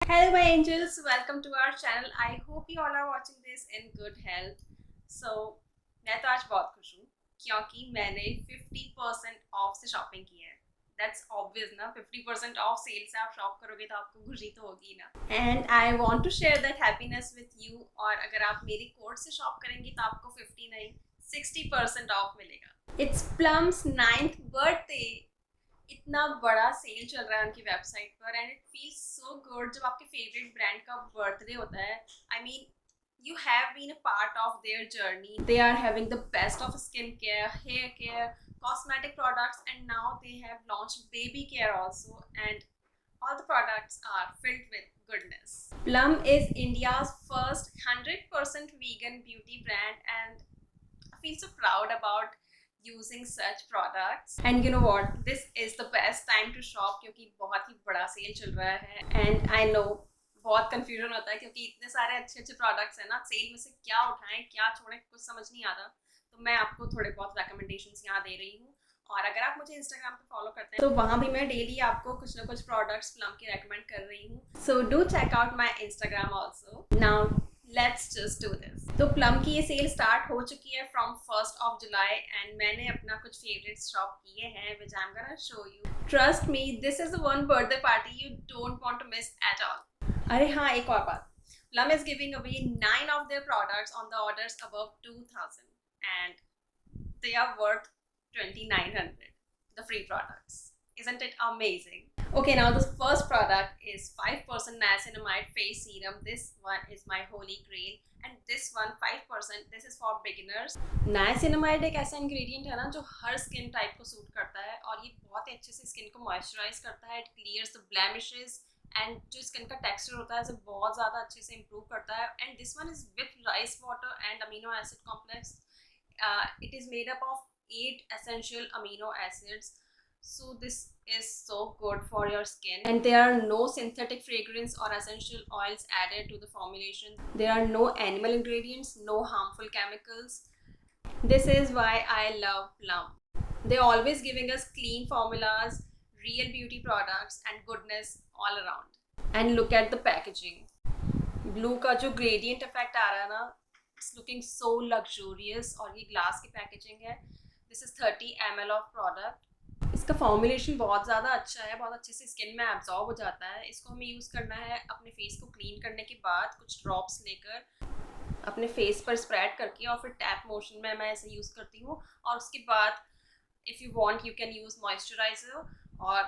Hello my angels, welcome to our channel. I hope you all are watching this in good health. So मैं तो आज बहुत खुश हूँ क्योंकि मैंने 50% ऑफ से शॉपिंग की है. That's obvious ना, 50% ऑफ सेल से आप शॉप करोगे तो आपको खुशी तो होगी ना. And I want to share that happiness with you. और अगर आप मेरे कोड से शॉप करेंगे तो आपको 50 नहीं 60% ऑफ मिलेगा. It's Plum's 9th birthday. इतना बड़ा सेल चल रहा है उनकी वेबसाइट पर and it feels so good जब आपके फेवरेट ब्रांड का बर्थडे होता है. I mean you have been a part of their journey. They are having the best of skincare, hair care, cosmetic products, and now they have launched baby care also. And all the products are filled with goodness. Plum is India's first 100% vegan beauty brand, and I feel so proud about using such products. And you know what, this is the best time to shop क्योंकि बहुत ही बड़ा cell चल रहा है. And I know बहुत confusion होता है क्योंकि इतने सारे अच्छे अच्छे प्रोडक्ट्स हैं ना, सेल में से क्या उठाएं क्या छोड़ें कुछ समझ नहीं आता. तो मैं आपको थोड़े बहुत रिकमेंडेशंस यहाँ दे रही हूँ. और अगर आप मुझे इंस्टाग्राम पे फॉलो करते हैं तो वहाँ भी मैं डेली आपको कुछ ना कुछ प्रोडक्ट्स प्लम के रेकमेंड कर रही हूँ. So do check out my Instagram also. Now let's just do this. तो प्लम की ये सेल स्टार्ट हो चुकी है from 1st of July and मैंने अपना कुछ फेवरेट शॉप किए हैं which I am gonna show you. Trust me, this is the one birthday party you don't want to miss at all. अरे हाँ, एक और बात. Plum is giving away 9 of their products on the orders above 2000 and they are worth 2900, the free products. Isn't it amazing? Okay, now the first product is 5% niacinamide face serum. This one is my holy grail. And this one 5%, this is for beginners. Niacinamide एक ऐसा ingredient है ना जो हर skin type को suit करता है और ये बहुत ही अच्छे से skin को moisturize करता है. It clears the blemishes and जो स्किन का टेक्सचर होता है उसे बहुत ज़्यादा अच्छे से इम्प्रूव करता है. And this one is with rice water and amino acid complex. It is made up of 8 essential amino acids. So this is so good for your skin. And there are no synthetic fragrance or essential oils added to the formulation. There are no animal ingredients, no harmful chemicals. This is why I love Plum. They're always giving us clean formulas, real beauty products and goodness all around. And look at the packaging. Blue का जो gradient effect आ रहा है ना, it's looking so luxurious. और ये glass की packaging है. This is 30 ml of product. इसका फॉर्मुलेशन बहुत ज़्यादा अच्छा है, बहुत अच्छे से स्किन में एब्जॉर्ब हो जाता है. इसको हमें यूज़ करना है अपने फेस को क्लीन करने के बाद कुछ ड्रॉप्स लेकर अपने फेस पर स्प्रेड करके और फिर टैप मोशन में मैं ऐसे यूज़ करती हूँ. और उसके बाद if you want you can use moisturiser और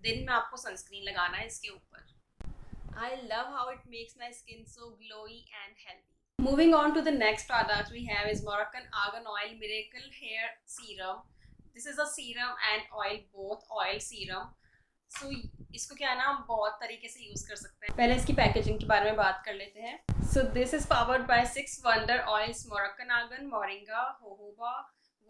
दिन में आपको सनस्क्रीन लगाना है इसके ऊपर. I love how it makes my skin so glowy and healthy. Moving on to the next product we have is Moroccan Argan Oil Miracle Hair Serum. This is a serum and oil, both oil serum. So इसको क्या है ना, हम बहुत तरीके से use कर सकते हैं. पहले इसकी पैकेजिंग के बारे में बात कर लेते हैं. So this is powered by 6 wonder oils: Moroccan Argan, Moringa, Jojoba,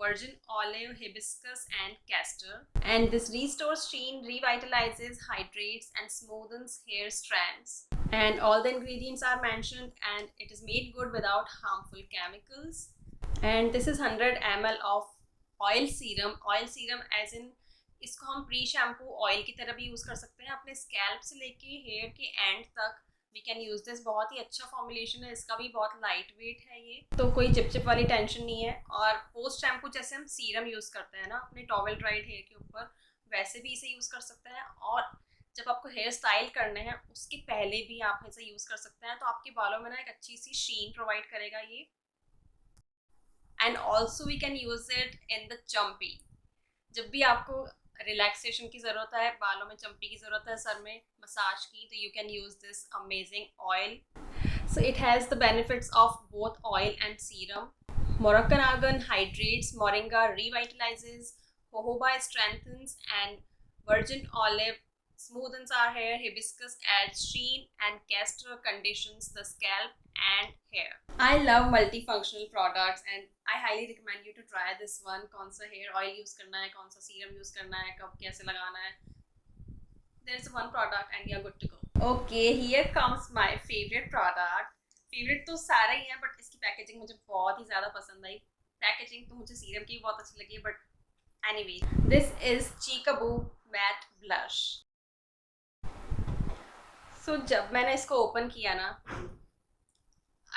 virgin olive, hibiscus and castor. And this restores sheen, revitalizes, hydrates and smoothens hair strands. And all the ingredients are mentioned and it is made good without harmful chemicals. And this is 100 ml of oil serum. Oil serum as in इसको हम pre shampoo oil की तरह भी use कर सकते हैं. अपने scalp से लेके हेयर के एंड तक वी कैन यूज़ दिस. बहुत ही अच्छा फॉर्मुलेशन है इसका भी, बहुत लाइट वेट है ये, तो कोई चिपचिप वाली टेंशन नहीं है. और पोस्ट शैम्पू जैसे हम सीरम यूज़ करते हैं ना अपने टॉवेल ड्राइड हेयर के ऊपर, वैसे भी इसे यूज़ कर सकते हैं. और जब आपको हेयर स्टाइल करने हैं उसके पहले भी आप इसे यूज़ कर सकते हैं. तो आपके बालों में ना एक अच्छी सी शीन प्रोवाइड करेगा ये. And also we can use it in the champi. जब भी आपको रिलैक्सेशन की ज़रूरत है, बालों में चम्पी की ज़रूरत है, सर में मसाज की, तो you can use this amazing oil. So it has the benefits of both oil and serum. Moroccan Argan hydrates, Moringa revitalizes, Jojoba strengthens and virgin olive smoothens our hair, hibiscus adds sheen and castor conditions the scalp and hair. I love multifunctional products and I highly recommend you to try this one. कौन सा hair oil use करना है, कौन सा serum use करना है, कब कैसे लगाना है. There's one product and you're good to go. Okay, here comes my favorite product. Favourite तो सारे ही हैं बट इसकी पैकेजिंग मुझे बहुत ही ज़्यादा पसंद आई. पैकेजिंग तो मुझे सीरम की बहुत अच्छी लगी but anyway, this is cheekaboo matte blush. So जब मैंने इसको ओपन किया ना,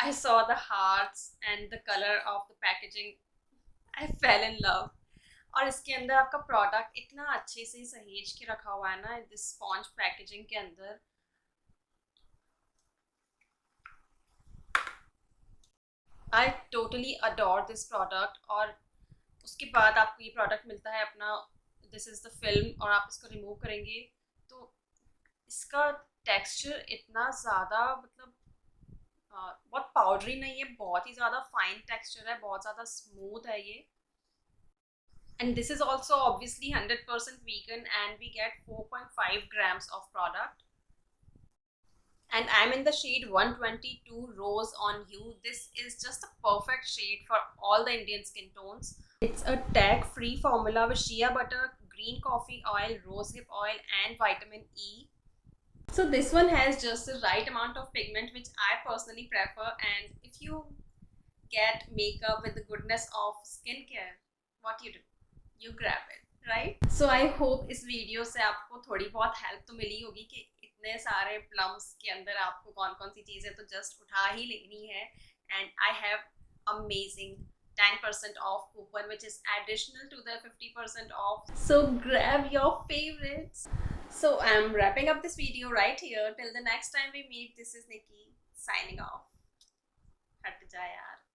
I saw the hearts and the color of the packaging. I fell in love. और इसके अंदर आपका प्रोडक्ट इतना अच्छे से सहेज के रखा हुआ है ना, दिस स्पॉन्ज पैकेजिंग के अंदर. I totally adore this product. और उसके बाद आपको ये प्रोडक्ट मिलता है अपना, दिस इज़ द फिल्म, और आप इसको रिमूव करेंगे तो इसका टेक्सचर इतना ज़्यादा, मतलब बहुत पाउडरी नहीं है, बहुत ही ज़्यादा फाइन टेक्सचर है, बहुत ज़्यादा स्मूथ है ये. And this is also obviously 100% vegan, and we get 4.5 grams of product. And I'm in the shade 122 Rose on You. This is just a perfect shade for all the Indian skin tones. It's a tag-free formula with shea butter, green coffee oil, rosehip oil, and vitamin E. So this one has just the right amount of pigment, which I personally prefer. And if you get makeup with the goodness of skincare, what you do? You grab it, right? So I hope इस video से आपको थोड़ी बहुत help तो मिली होगी कि इतने सारे प्लम्स के अंदर आपको कौन कौन सी चीज़ें तो जस्ट उठा ही लेनी है. And I have amazing 10% off coupon which is additional to the 50% off. So grab your favorites. So I'm wrapping up this video right here. Till the next time we meet, this is Nikki signing off. हट जा यार.